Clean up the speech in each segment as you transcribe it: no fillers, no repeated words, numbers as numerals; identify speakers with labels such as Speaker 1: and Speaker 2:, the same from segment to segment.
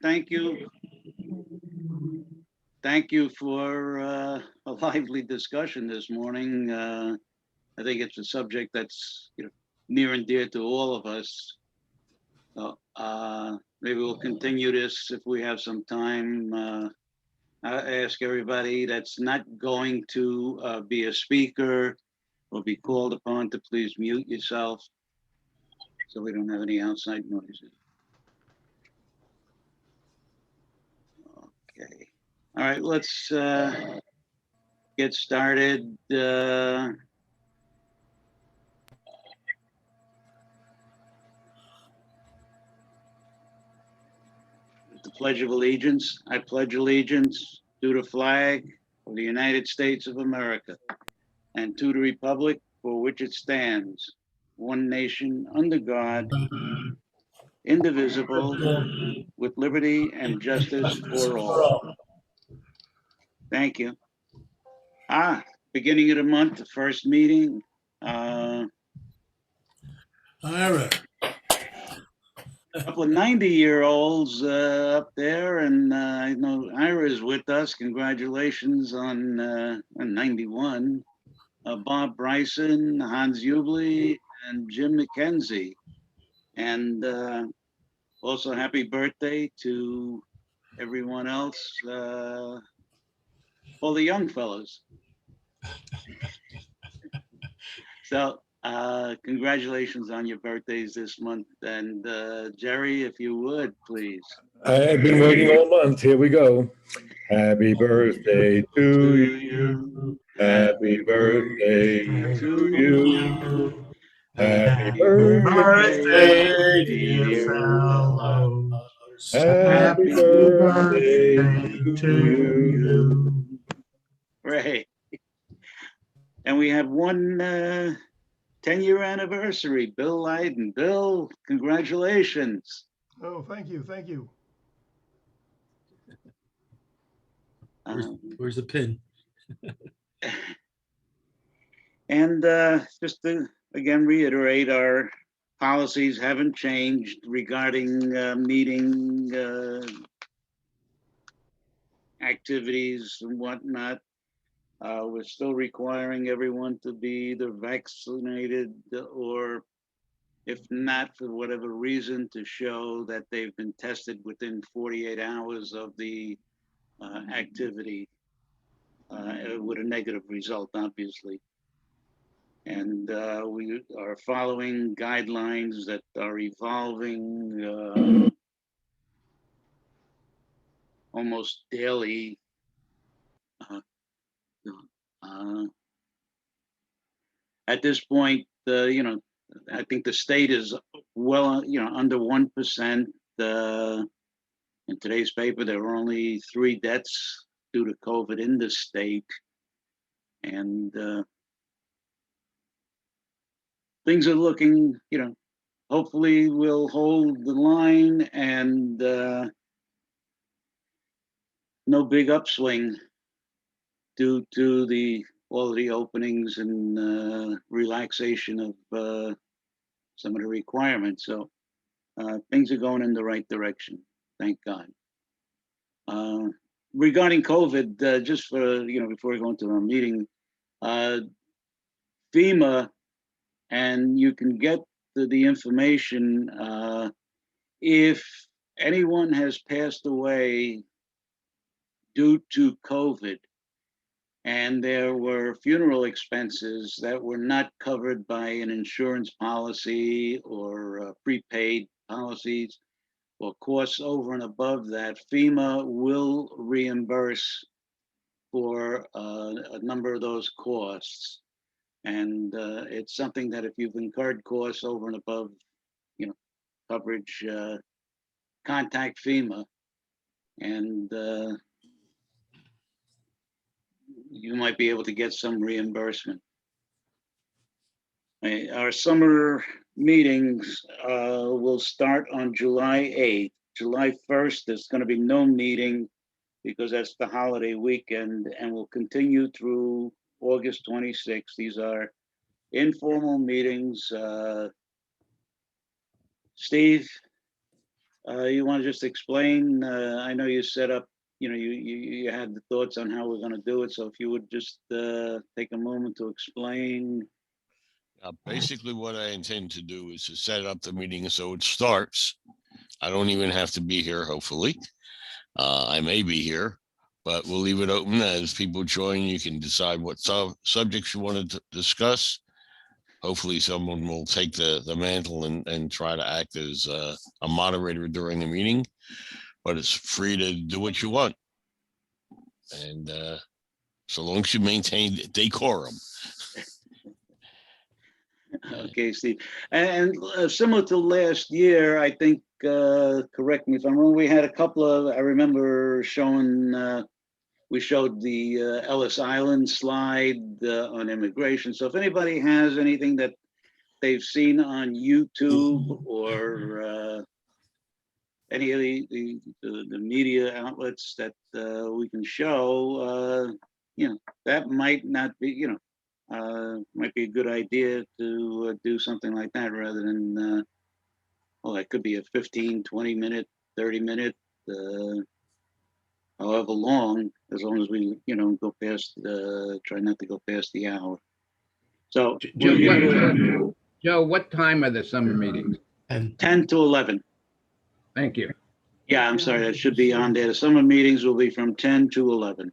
Speaker 1: thank you. Thank you for a lively discussion this morning. I think it's a subject that's near and dear to all of us. So, maybe we'll continue this if we have some time. I ask everybody that's not going to be a speaker or be called upon to please mute yourself so we don't have any outside noises. Okay. All right, let's get started. The Pledge of Allegiance. I pledge allegiance to the flag of the United States of America and to the republic for which it stands, one nation under God, indivisible, with liberty and justice for all. Thank you. Beginning of the month, the first meeting.
Speaker 2: Ira.
Speaker 1: A couple of 90-year-olds up there, and I know Ira is with us. Congratulations on 91. Bob Bryson, Hans Hubley, and Jim McKenzie. And also happy birthday to everyone else, all the young fellows. So congratulations on your birthdays this month. And Jerry, if you would, please.
Speaker 3: I've been waiting all month. Here we go. Happy birthday to you. Happy birthday to you. Happy birthday, dear fellow. Happy birthday to you.
Speaker 1: Right. And we have one 10-year anniversary, Bill Leiden. Bill, congratulations.
Speaker 4: Oh, thank you. Thank you.
Speaker 2: Where's the pin?
Speaker 1: And just to again reiterate, our policies haven't changed regarding meeting activities and whatnot. We're still requiring everyone to be either vaccinated or, if not, for whatever reason, to show that they've been tested within 48 hours of the activity with a negative result, obviously. And we are following guidelines that are evolving almost daily. At this point, I think the state is well, under 1%. In today's paper, there were only 3 deaths due to COVID in the state. And things are looking, hopefully we'll hold the line and no big upswing due to all the openings and relaxation of some of the requirements. So things are going in the right direction, thank God. Regarding COVID, just for, before we go into our meeting, FEMA, and you can get the information if anyone has passed away due to COVID and there were funeral expenses that were not covered by an insurance policy or prepaid policies or costs over and above that, FEMA will reimburse for a number of those costs. And it's something that if you've incurred costs over and above, coverage, contact FEMA, and you might be able to get some reimbursement. Our summer meetings will start on July 8th. July 1st, there's going to be no meeting because that's the holiday weekend, and will continue through August 26th. These are informal meetings. Steve, You want to just explain? I know you set up, you had the thoughts on how we're going to do it. So if you would just take a moment to explain.
Speaker 2: Basically, what I intend to do is to set up the meeting so it starts. I don't even have to be here, hopefully. I may be here, but we'll leave it open as people join. You can decide what subjects you want to discuss. Hopefully someone will take the mantle and try to act as a moderator during the meeting, but it's free to do what you want. And so long as you maintain decorum.
Speaker 1: Okay, Steve. And similar to last year, I think, correct me if I'm wrong, we had a couple of, I remember showing, we showed the Ellis Island slide on immigration. So if anybody has anything that they've seen on YouTube or any of the media outlets that we can show, that might not be, might be a good idea to do something like that rather than, well, that could be a 15, 20 minute, 30 minute, however long as we, go past, try not to go past the hour. So
Speaker 4: Joe, what time are the summer meetings?
Speaker 1: 10 to 11.
Speaker 4: Thank you.
Speaker 1: Yeah, I'm sorry, that should be on there. The summer meetings will be from 10 to 11.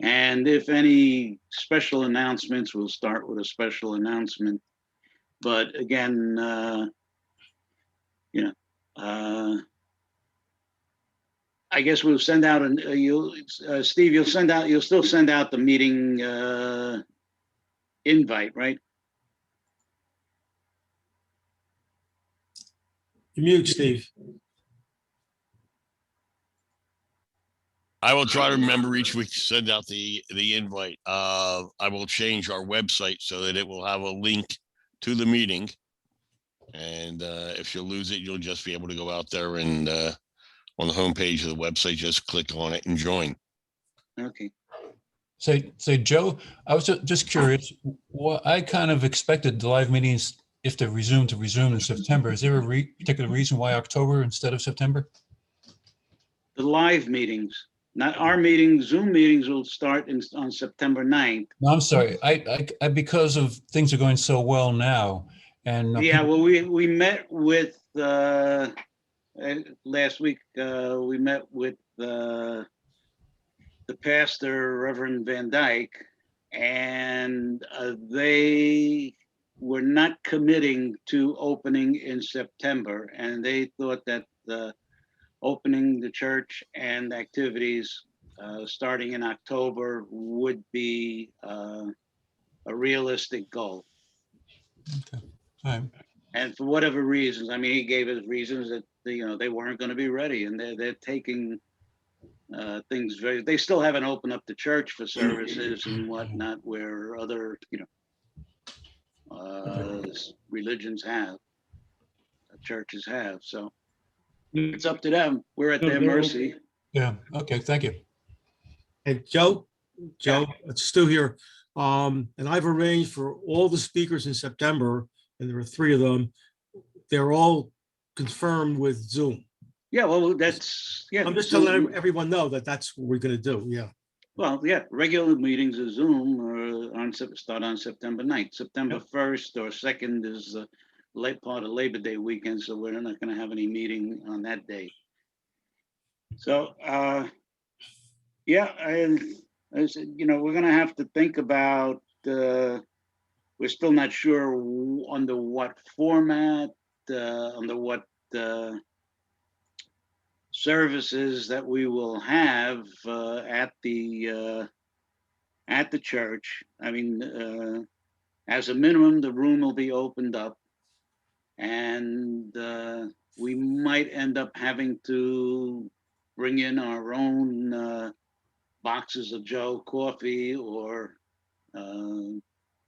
Speaker 1: And if any special announcements, we'll start with a special announcement. But again, I guess we'll send out Steve, you'll still send out the meeting invite, right?
Speaker 5: You're mute, Steve.
Speaker 2: I will try to remember each week to send out the invite. I will change our website so that it will have a link to the meeting. And if you lose it, you'll just be able to go out there and on the homepage of the website, just click on it and join.
Speaker 1: Okay.
Speaker 6: So Joe, I was just curious. What I kind of expected the live meetings, if they resume in September. Is there a particular reason why October instead of September?
Speaker 1: The live meetings, not our meetings. Zoom meetings will start on September 9th.
Speaker 6: No, I'm sorry. I because of things are going so well now, and
Speaker 1: Yeah, well, we met with last week. We met with the pastor, Reverend Van Dyke, and they were not committing to opening in September, and they thought that opening the church and activities starting in October would be a realistic goal.
Speaker 6: Okay. All right.
Speaker 1: And for whatever reasons, I mean, he gave us reasons that they weren't going to be ready, and they're taking things they still haven't opened up the church for services and whatnot, where other religions have, churches have. So it's up to them. We're at their mercy.
Speaker 6: Yeah. Okay. Thank you.
Speaker 5: And Joe, it's Stu here. And I've arranged for all the speakers in September, and there are 3 of them. They're all confirmed with Zoom.
Speaker 1: Yeah, well,
Speaker 5: I'm just telling everyone know that that's what we're going to do. Yeah.
Speaker 1: Well, yeah, regular meetings of Zoom start on September 9th. September 1st or 2nd is the late part of Labor Day weekend, so we're not going to have any meeting on that day. So, yeah, I said, we're going to have to think about. We're still not sure under what format, under what services that we will have at the church. I mean, as a minimum, the room will be opened up, and we might end up having to bring in our own boxes of Joe coffee or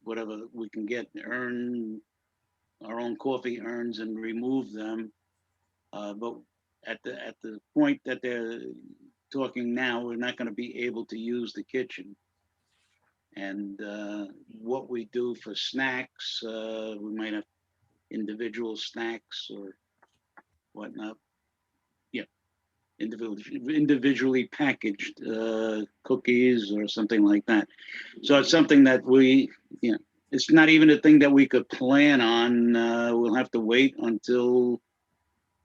Speaker 1: whatever we can get, earn our own coffee urns and remove them. But at the point that they're talking now, we're not going to be able to use the kitchen. And what we do for snacks, we might have individual snacks or whatnot. Yeah, individually packaged cookies or something like that. So it's something that we, it's not even a thing that we could plan on. We'll have to wait until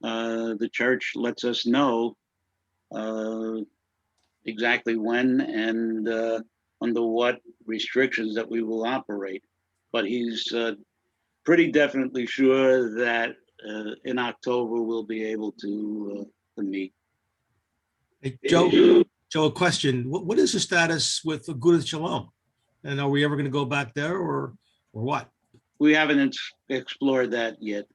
Speaker 1: the church lets us know exactly when and under what restrictions that we will operate. But he's pretty definitely sure that in October we'll be able to meet.
Speaker 5: Hey, Joe, a question. What is the status with the Good of Shalom? And are we ever going to go back there or what?
Speaker 1: We haven't explored that yet.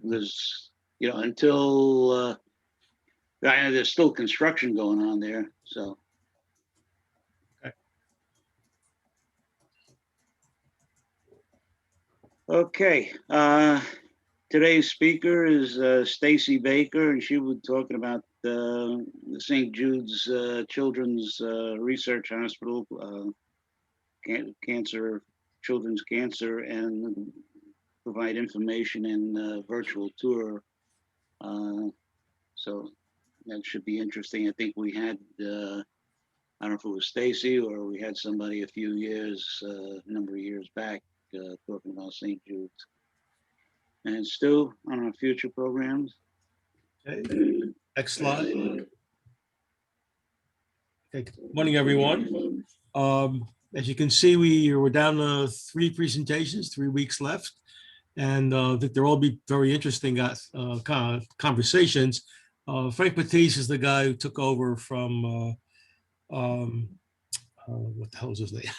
Speaker 1: There's, until there's still construction going on there. So. Okay. Today's speaker is Stacy Baker, and she was talking about the St. Jude's Children's Research Hospital, children's cancer, and provide information and virtual tour. So that should be interesting. I think we had, I don't know if it was Stacy or we had somebody a number of years back talking about St. Jude's. And Stu, on our future programs.
Speaker 5: Okay. Next slide. Okay. Good morning, everyone. As you can see, we're down to 3 presentations, 3 weeks left. And I think they'll all be very interesting conversations. Frank Batiste is the guy who took over from, what the hell is his name?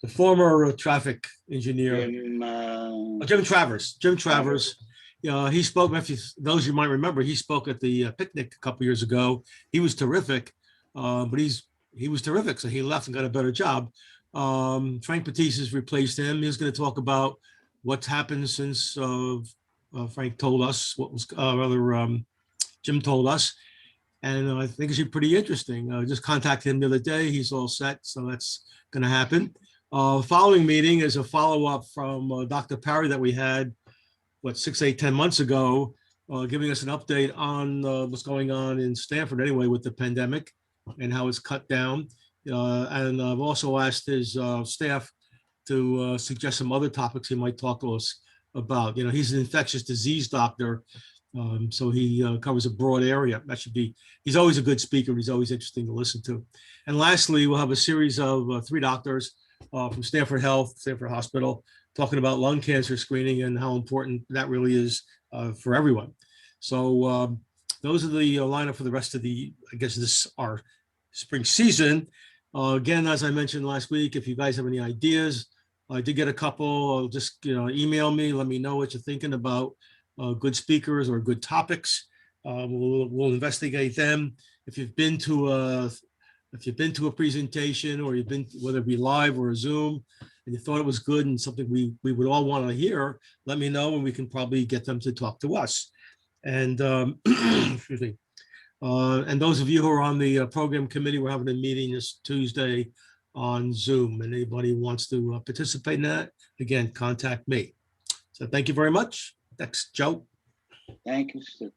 Speaker 5: The former traffic engineer. Jim Travers. Jim Travers. He spoke, those you might remember, he spoke at the picnic a couple years ago. He was terrific, but he was terrific, so he left and got a better job. Frank Batiste has replaced him. He's going to talk about what's happened since Frank told us, Jim told us. And I think it should be pretty interesting. I just contacted him the other day. He's all set, so that's going to happen. Following meeting is a follow-up from Dr. Parry that we had, 6, 8, 10 months ago, giving us an update on what's going on in Stamford anyway with the pandemic and how it's cut down. And I've also asked his staff to suggest some other topics he might talk to us about. He's an infectious disease doctor, so he covers a broad area. That should be, he's always a good speaker. He's always interesting to listen to. And lastly, we'll have a series of 3 doctors from Stamford Hospital, talking about lung cancer screening and how important that really is for everyone. So those are the lineup for the rest of our spring season. Again, as I mentioned last week, if you guys have any ideas, I did get a couple. Just email me. Let me know what you're thinking about good speakers or good topics. We'll investigate them. If you've been to a presentation or whether it be live or a Zoom, and you thought it was good and something we would all want to hear, let me know and we can probably get them to talk to us. And excuse me. And those of you who are on the program committee, we're having a meeting this Tuesday on Zoom. And anybody who wants to participate in that, again, contact me. So thank you very much. Next, Joe.
Speaker 1: Thank you, Stu.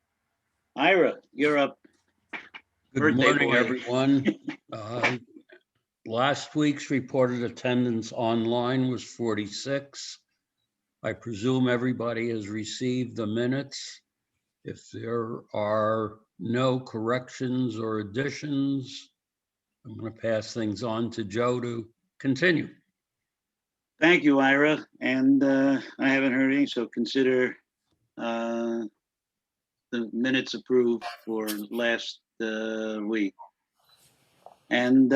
Speaker 1: Ira, you're up.
Speaker 7: Good morning,
Speaker 1: boy.
Speaker 7: everyone. Last week's reported attendance online was 46. I presume everybody has received the minutes. If there are no corrections or additions, I'm going to pass things on to Joe to continue.
Speaker 1: Thank you, Ira. And I haven't heard any, so consider the minutes approved for last week. And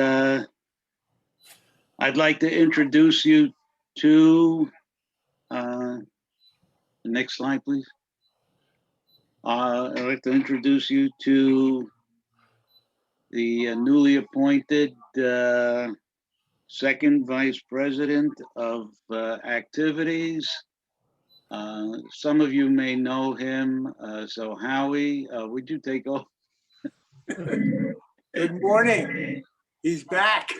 Speaker 1: I'd like to introduce you to the next slide, please. I'd like to introduce you to the newly appointed second vice president of activities. Some of you may know him. So Howie, would you take over?
Speaker 8: Good morning. He's back.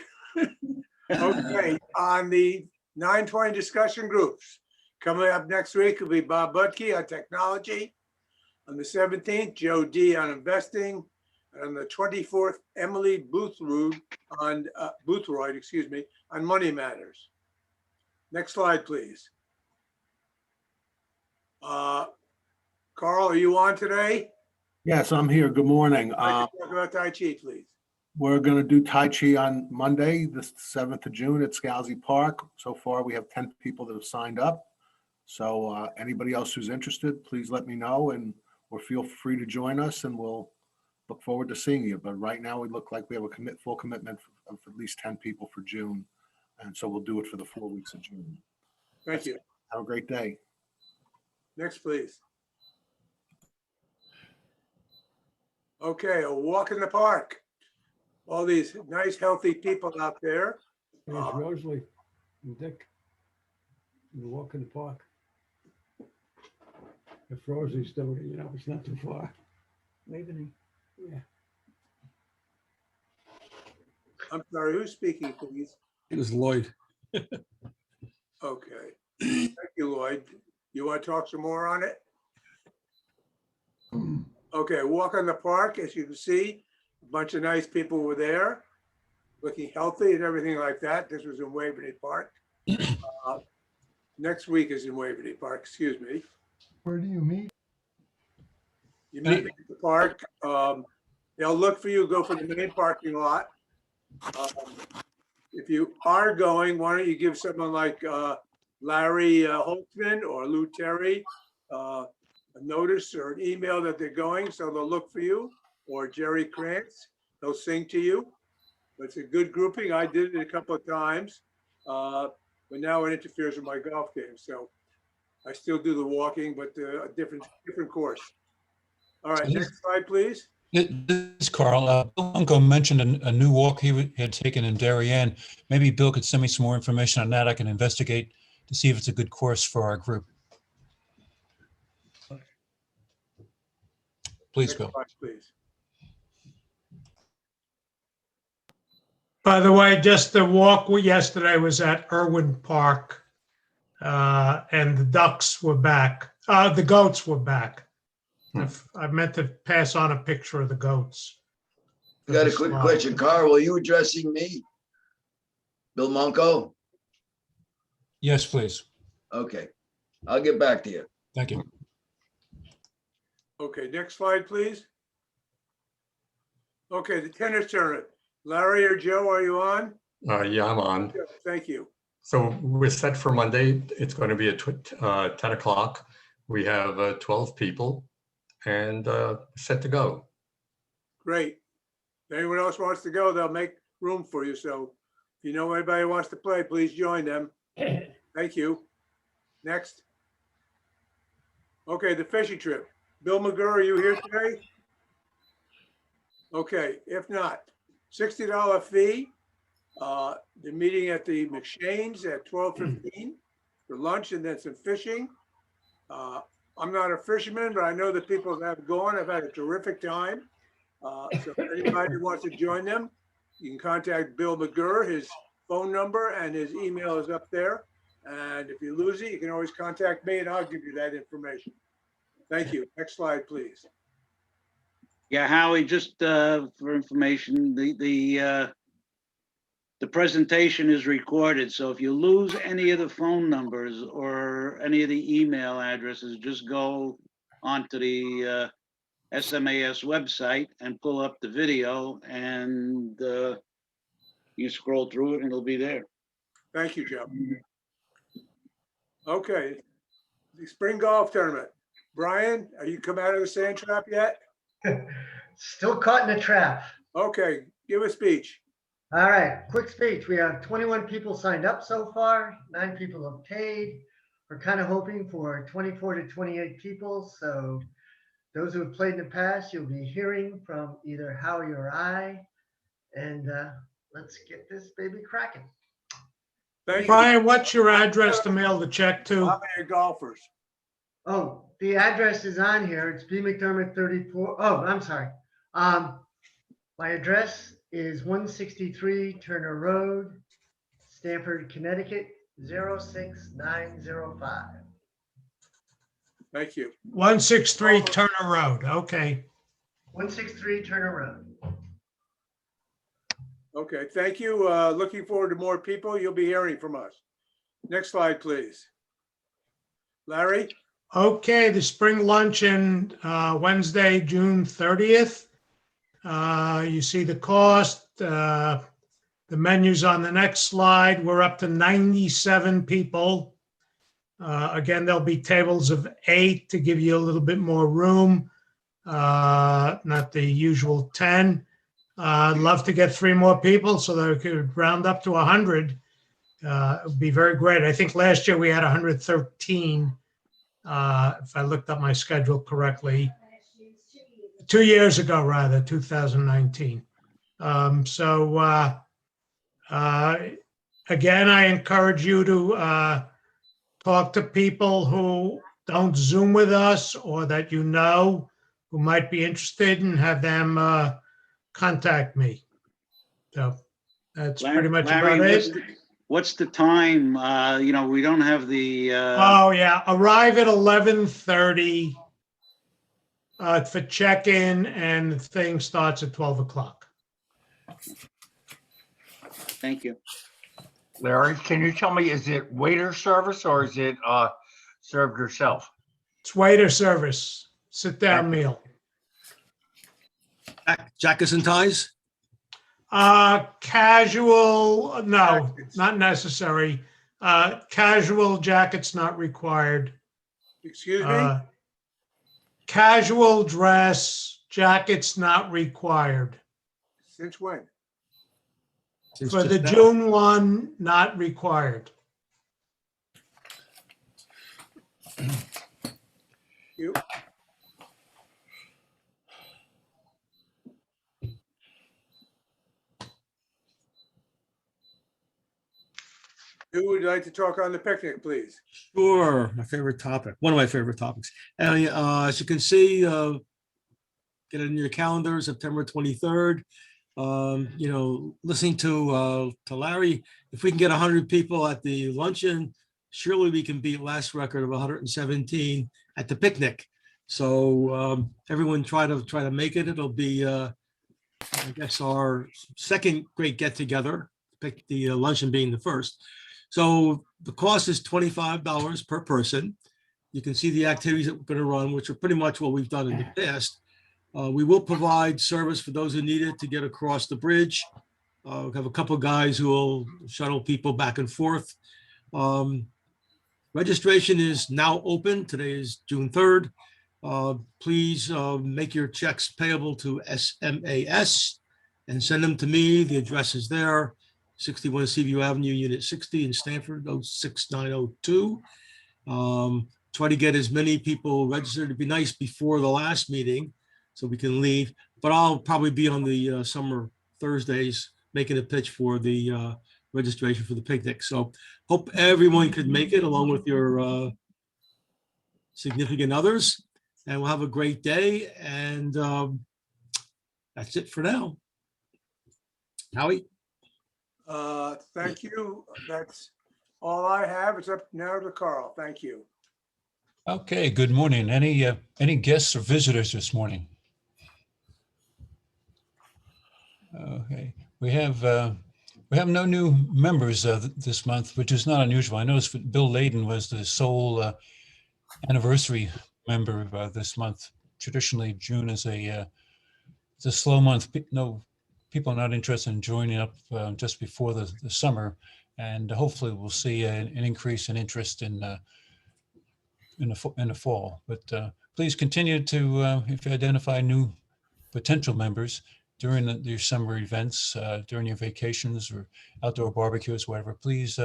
Speaker 8: Okay, on the 920 discussion groups. Coming up next week will be Bob Butke on technology. On the 17th, Joe D on investing. And on the 24th, Emily Boothroyd on money matters. Next slide, please. Carl, are you on today?
Speaker 9: Yes, I'm here. Good morning.
Speaker 8: Talk about Tai Chi, please.
Speaker 9: We're going to do Tai Chi on Monday, the 7th of June at Scalzi Park. So far, we have 10 people that have signed up. So anybody else who's interested, please let me know or feel free to join us, and we'll look forward to seeing you. But right now, we look like we have a full commitment of at least 10 people for June. And so we'll do it for the 4 weeks of June.
Speaker 8: Thank you.
Speaker 9: Have a great day.
Speaker 8: Next, please. Okay, a walk in the park. All these nice, healthy people out there.
Speaker 10: There's Rosalie and Dick. You walk in the park. If Rosalie's still, it's not too far. Waving. Yeah.
Speaker 8: I'm sorry, who's speaking, please?
Speaker 5: It was Lloyd.
Speaker 8: Okay. Thank you, Lloyd. You want to talk some more on it? Okay, walk on the park. As you can see, a bunch of nice people were there, looking healthy and everything like that. This was in Waverly Park. Next week is in Waverly Park, excuse me.
Speaker 10: Where do you meet?
Speaker 8: You meet at the park. They'll look for you, go for the main parking lot. If you are going, why don't you give someone like Larry Holtzman or Lou Terry a notice or an email that they're going, so they'll look for you, or Jerry Krantz, they'll sing to you. But it's a good grouping. I did it a couple of times, but now it interferes with my golf game. So I still do the walking, but a different course. All right, next slide, please.
Speaker 6: This is Carl. Bill Unco mentioned a new walk he had taken in Darien. Maybe Bill could send me some more information on that. I can investigate to see if it's a good course for our group. Please,
Speaker 8: Next
Speaker 6: Bill.
Speaker 8: slide, please.
Speaker 11: By the way, just the walk yesterday was at Irwin Park, and the ducks were back. The goats were back. I meant to pass on a picture of the goats.
Speaker 12: I got a quick question, Carl. Were you addressing me? Bill Monco?
Speaker 6: Yes, please.
Speaker 12: Okay, I'll get back to you.
Speaker 6: Thank you.
Speaker 8: Okay, next slide, please. Okay, the tennis tournament. Larry or Joe, are you on?
Speaker 13: Yeah, I'm on.
Speaker 8: Thank you.
Speaker 13: So we're set for Monday. It's going to be at 10 o'clock. We have 12 people and set to go.
Speaker 8: Great. If anyone else wants to go, they'll make room for you. So if you know anybody who wants to play, please join them. Thank you. Next. Okay, the fishing trip. Bill McGurr, are you here today? Okay, if not, $60 fee. The meeting at the McShane's at 12:15 for lunch and then some fishing. I'm not a fisherman, but I know the people that have gone have had a terrific time. So if anybody wants to join them, you can contact Bill McGurr. His phone number and his email is up there. And if you lose it, you can always contact me and I'll give you that information. Thank you. Next slide, please.
Speaker 1: Yeah, Howie, just for information, the presentation is recorded. So if you lose any of the phone numbers or any of the email addresses, just go onto the SMAS website and pull up the video, and you scroll through it and it'll be there.
Speaker 8: Thank you, Joe. Okay, the spring golf tournament. Brian, are you come out of the sand trap yet?
Speaker 14: Still caught in the trap.
Speaker 8: Okay, give a speech.
Speaker 14: All right, quick speech. We have 21 people signed up so far. 9 people have paid. We're kind of hoping for 24 to 28 people. So those who have played in the past, you'll be hearing from either Howie or I. And let's get this baby cracking.
Speaker 8: Thank you.
Speaker 11: Brian, what's your address to mail the check to?
Speaker 8: How many golfers?
Speaker 14: Oh, the address is on here. It's B. McDermott 34. Oh, I'm sorry. My address is 163 Turner Road, Stamford, Connecticut, 06905.
Speaker 8: Thank you.
Speaker 11: 163 Turner Road. Okay.
Speaker 14: 163 Turner Road.
Speaker 8: Okay, thank you. Looking forward to more people. You'll be hearing from us. Next slide, please. Larry?
Speaker 11: Okay, the spring luncheon, Wednesday, June 30th. You see the cost, the menus on the next slide. We're up to 97 people. Again, there'll be tables of 8 to give you a little bit more room, not the usual 10. I'd love to get 3 more people so that we could round up to 100. It would be very great. I think last year we had 113, if I looked up my schedule correctly. 2 years ago, rather, 2019. Again, I encourage you to talk to people who don't Zoom with us or that you know who might be interested, and have them contact me. So that's pretty much
Speaker 1: Larry,
Speaker 11: about it.
Speaker 1: what's the time? We don't have the.
Speaker 11: Oh yeah, arrive at 11:30 for check-in, and the thing starts at 12 o'clock.
Speaker 1: Thank you.
Speaker 15: Larry, can you tell me, is it waiter service or is it served yourself?
Speaker 11: It's waiter service, sit-down meal.
Speaker 10: Jackets and ties?
Speaker 11: Casual, no, not necessary. Casual jackets not required.
Speaker 8: Excuse me?
Speaker 11: Casual dress, jackets not required.
Speaker 8: Since when?
Speaker 11: For the June 1, not required.
Speaker 8: You. Who would like to talk on the picnic, please?
Speaker 10: Sure, my favorite topic, one of my favorite topics. And as you can see, get it in your calendar, September 23rd. Listening to Larry, if we can get 100 people at the luncheon, surely we can beat last record of 117 at the picnic. So everyone try to make it. It'll be, I guess, our second great get together. The luncheon being the first. So the cost is $25 per person. You can see the activities that we're going to run, which are pretty much what we've done in the past. We will provide service for those who need it to get across the bridge. We have a couple of guys who will shuttle people back and forth. Registration is now open. Today is June 3rd. Please make your checks payable to SMAS and send them to me. The address is there, 61 Seaview Avenue, Unit 60 in Stamford, 06902. Try to get as many people registered. It'd be nice before the last meeting so we can leave, but I'll probably be on the summer Thursdays making a pitch for the registration for the picnic. So hope everyone could make it along with your significant others, and we'll have a great day. And that's it for now. Howie?
Speaker 8: Thank you. That's all I have. It's up now to Carl. Thank you.
Speaker 6: Okay, good morning. Any guests or visitors this morning? Okay, we have no new members this month, which is not unusual. I noticed Bill Layden was the sole anniversary member this month. Traditionally, June is a slow month. People are not interested in joining up just before the summer, and hopefully we'll see an increase in interest in the fall. But please continue to, if you identify new potential members during your summer events, during your vacations or outdoor barbecues, whatever, please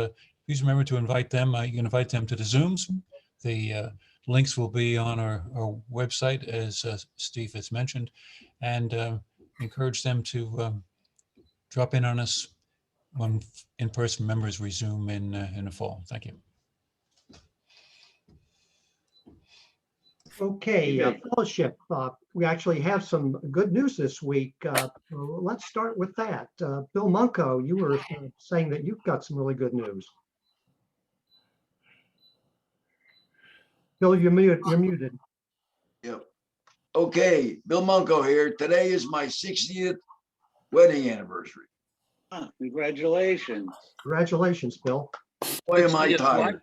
Speaker 6: remember to invite them. You can invite them to the Zooms. The links will be on our website, as Steve has mentioned, and encourage them to drop in on us when in-person members resume in the fall. Thank you.
Speaker 16: Okay, fellowship. We actually have some good news this week. Let's start with that. Bill Munko, you were saying that you've got some really good news. Bill, you're muted. You're muted.
Speaker 12: Yep. Okay, Bill Munko here. Today is my 60th wedding anniversary.
Speaker 1: Ah, congratulations.
Speaker 16: Congratulations, Bill.
Speaker 12: Boy, am I
Speaker 7: 60th what?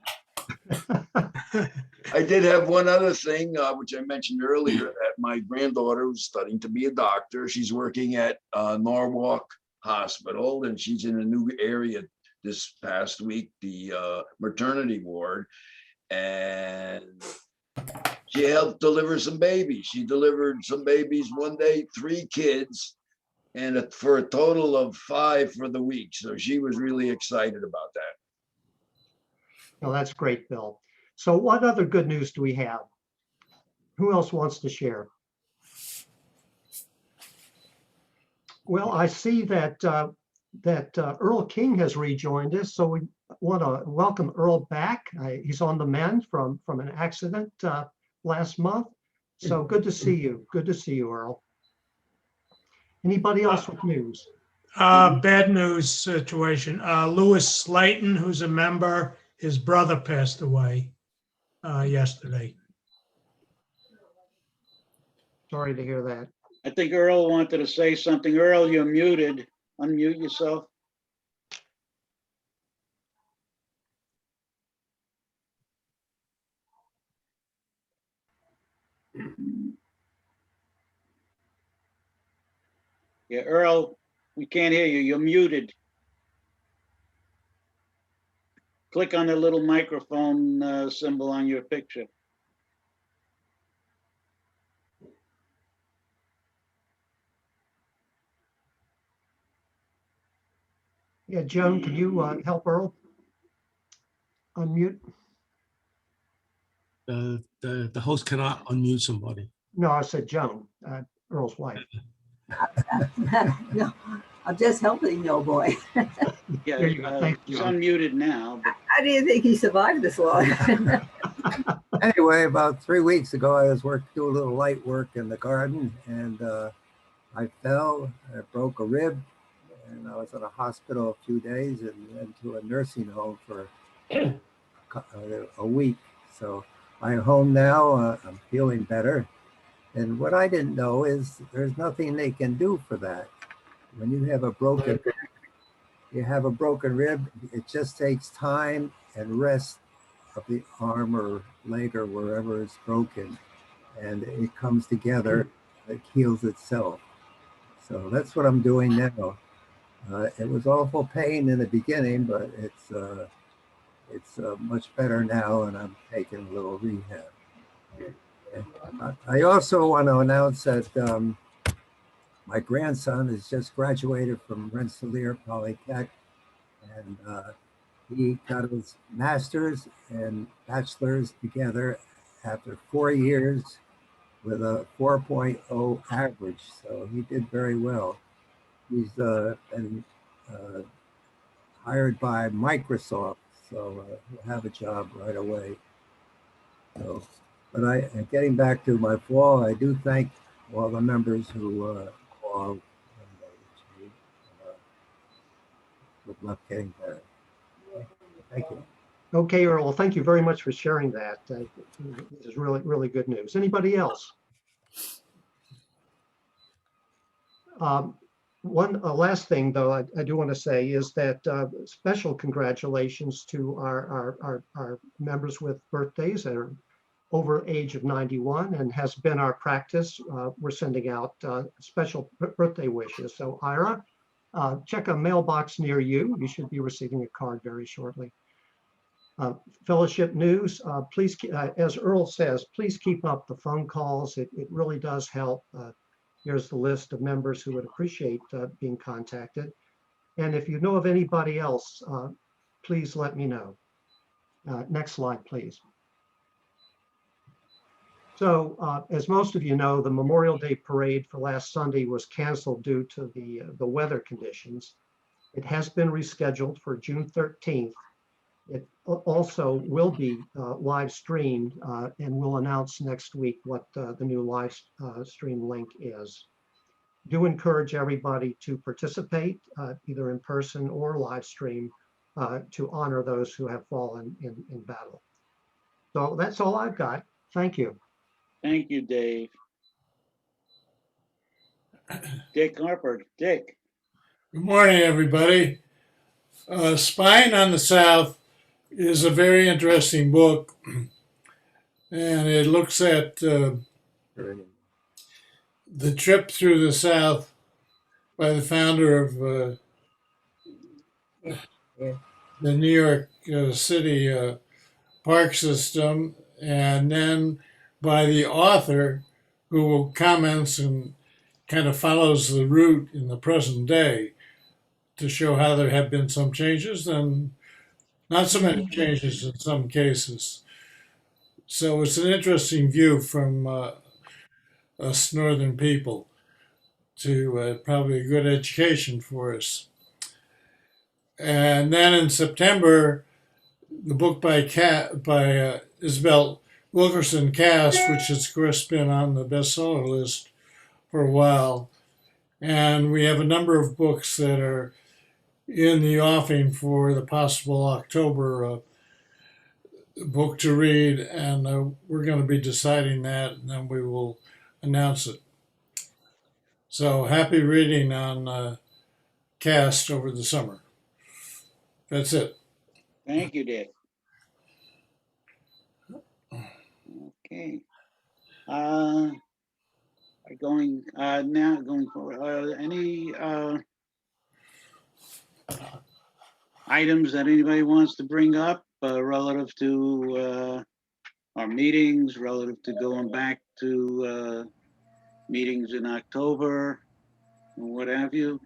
Speaker 12: tired. I did have one other thing, which I mentioned earlier, that my granddaughter was studying to be a doctor. She's working at Norwalk Hospital, and she's in a new area this past week, the maternity ward. And she helped deliver some babies. She delivered some babies one day, 3 kids, and for a total of 5 for the week. So she was really excited about that.
Speaker 16: Well, that's great, Bill. So what other good news do we have? Who else wants to share? Well, I see that Earl King has rejoined us, so we want to welcome Earl back. He's on the mend from an accident last month. So good to see you. Good to see you, Earl. Anybody else with news?
Speaker 11: Bad news situation. Louis Slayton, who's a member, his brother passed away yesterday.
Speaker 16: Sorry to hear that.
Speaker 1: I think Earl wanted to say something. Earl, you're muted. Unmute yourself. Yeah, Earl, we can't hear you. You're muted. Click on the little microphone symbol on your picture.
Speaker 16: Yeah, Joan, can you help Earl? Unmute?
Speaker 5: The host cannot unmute somebody.
Speaker 16: No, I said Joan, Earl's wife.
Speaker 17: No, I'm just helping you, boy.
Speaker 1: Yeah,
Speaker 16: There you go. Thank
Speaker 1: he's
Speaker 16: you.
Speaker 1: unmuted now. But
Speaker 17: How do you think he survived this long?
Speaker 18: Anyway, about 3 weeks ago, I was doing a little light work in the garden, and I fell, I broke a rib, and I was in a hospital a few days and then to a nursing home for a week. So I'm home now. I'm feeling better. And what I didn't know is there's nothing they can do for that. When you have a broken rib, it just takes time and rest of the arm or leg or wherever it's broken, and it comes together, it heals itself. So that's what I'm doing now. It was awful pain in the beginning, but it's much better now, and I'm taking a little rehab. I also want to announce that my grandson has just graduated from Rensselaer Polytech, and he got his master's and bachelor's together after 4 years with a 4.0 average. So he did very well. He's been hired by Microsoft, so he'll have a job right away. So, but getting back to my fall, I do thank all the members who called. And good luck getting better. Thank you.
Speaker 16: Okay, Earl, thank you very much for sharing that. This is really, really good news. Anybody else? One last thing, though, I do want to say is that special congratulations to our members with birthdays that are over age of 91, and has been our practice. We're sending out special birthday wishes. So Ira, check a mailbox near you. You should be receiving a card very shortly. Fellowship news, please, as Earl says, please keep up the phone calls. It really does help. Here's the list of members who would appreciate being contacted. And if you know of anybody else, please let me know. Next slide, please. So as most of you know, the Memorial Day parade for last Sunday was canceled due to the weather conditions. It has been rescheduled for June 13th. It also will be live streamed, and we'll announce next week what the new live stream link is. Do encourage everybody to participate, either in person or live stream, to honor those who have fallen in battle. So that's all I've got. Thank you.
Speaker 1: Thank you, Dave. Dick Harper. Dick.
Speaker 11: Good morning, everybody. Spying on the South is a very interesting book, and it looks at the trip through the South by the founder of the New York City park system, and then by the author who comments and kind of follows the route in the present day to show how there have been some changes and not so many changes in some cases. So it's an interesting view from us northern people to probably a good education for us. And then in September, the book by Isabel Wilkerson Cass, which has of course been on the bestseller list for a while. And we have a number of books that are in the offing for the possible October book to read, and we're going to be deciding that, and then we will announce it. So happy reading on Cast over the summer. That's it.
Speaker 1: Thank you, Dick. Okay. Going now going forward. Any items that anybody wants to bring up relative to our meetings, relative to going back to meetings in October, and what have you?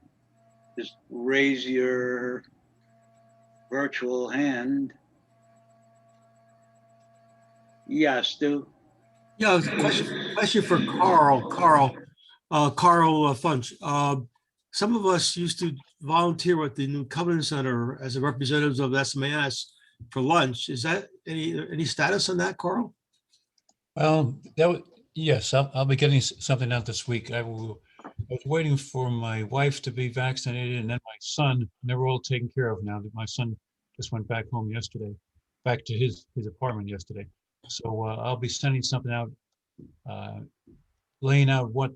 Speaker 1: Just raise your virtual hand. Yeah, Stu.
Speaker 10: Yeah, question for Carl. Carl Funch. Some of us used to volunteer at the New Covenant Center as a representatives of SMAS for lunch. Is that any status on that, Carl?
Speaker 6: Well, yes, I'll be getting something out this week. I was waiting for my wife to be vaccinated and then my son, and they're all taken care of now. My son just went back home yesterday, back to his apartment yesterday. So I'll be sending something out, laying out what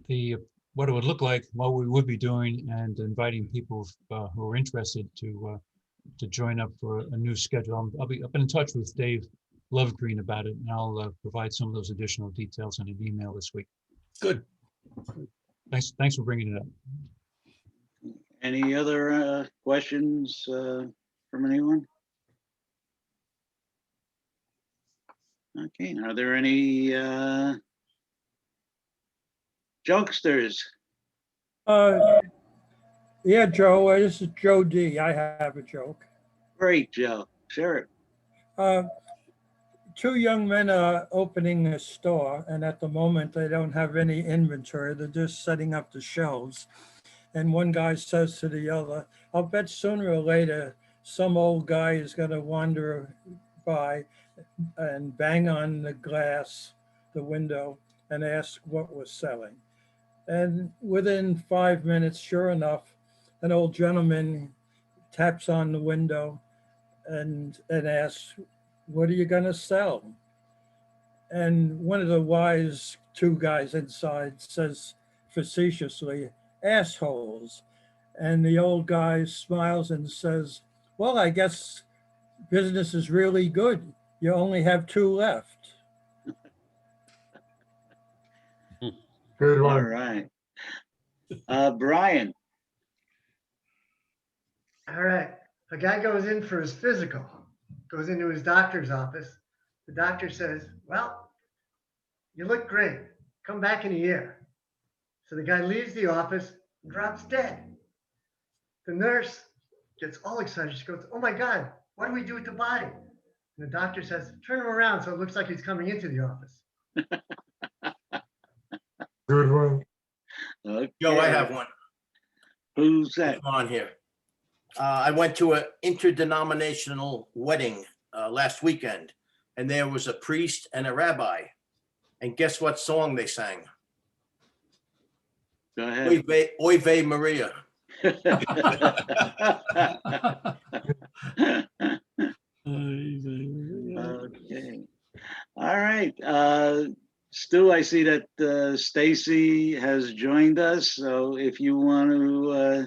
Speaker 6: it would look like, what we would be doing, and inviting people who are interested to join up for a new schedule. I'll be in touch with Dave Lovegreen about it, and I'll provide some of those additional details in an email this week.
Speaker 10: Good.
Speaker 6: Thanks for bringing it up.
Speaker 1: Any other questions from anyone? Okay, are there any jokesters?
Speaker 19: Yeah, Joe, this is Joe D. I have a joke.
Speaker 1: Great, Joe. Share it.
Speaker 19: Two young men are opening a store, and at the moment they don't have any inventory. They're just setting up the shelves. And one guy says to the other, I'll bet sooner or later some old guy is going to wander by and bang on the glass, the window, and ask what we're selling. And within 5 minutes, sure enough, an old gentleman taps on the window and asks, what are you going to sell? And one of the wise two guys inside says facetiously, assholes. And the old guy smiles and says, well, I guess business is really good. You only have two left.
Speaker 11: Good
Speaker 1: All
Speaker 11: one.
Speaker 1: right. Brian.
Speaker 14: All right. A guy goes in for his physical, goes into his doctor's office. The doctor says, well, you look great. Come back in a year. So the guy leaves the office and drops dead. The nurse gets all excited. She goes, oh my God, what do we do with the body? And the doctor says, turn him around so it looks like he's coming into the office.
Speaker 11: Good one.
Speaker 1: Okay.
Speaker 20: Joe, I have one.
Speaker 1: Who's that?
Speaker 20: On here. I went to an interdenominational wedding last weekend, and there was a priest and a rabbi. And guess what song they sang?
Speaker 1: Go ahead.
Speaker 20: Oy vey Maria.
Speaker 1: Okay. All right. Stu, I see that Stacy has joined us. So if you want to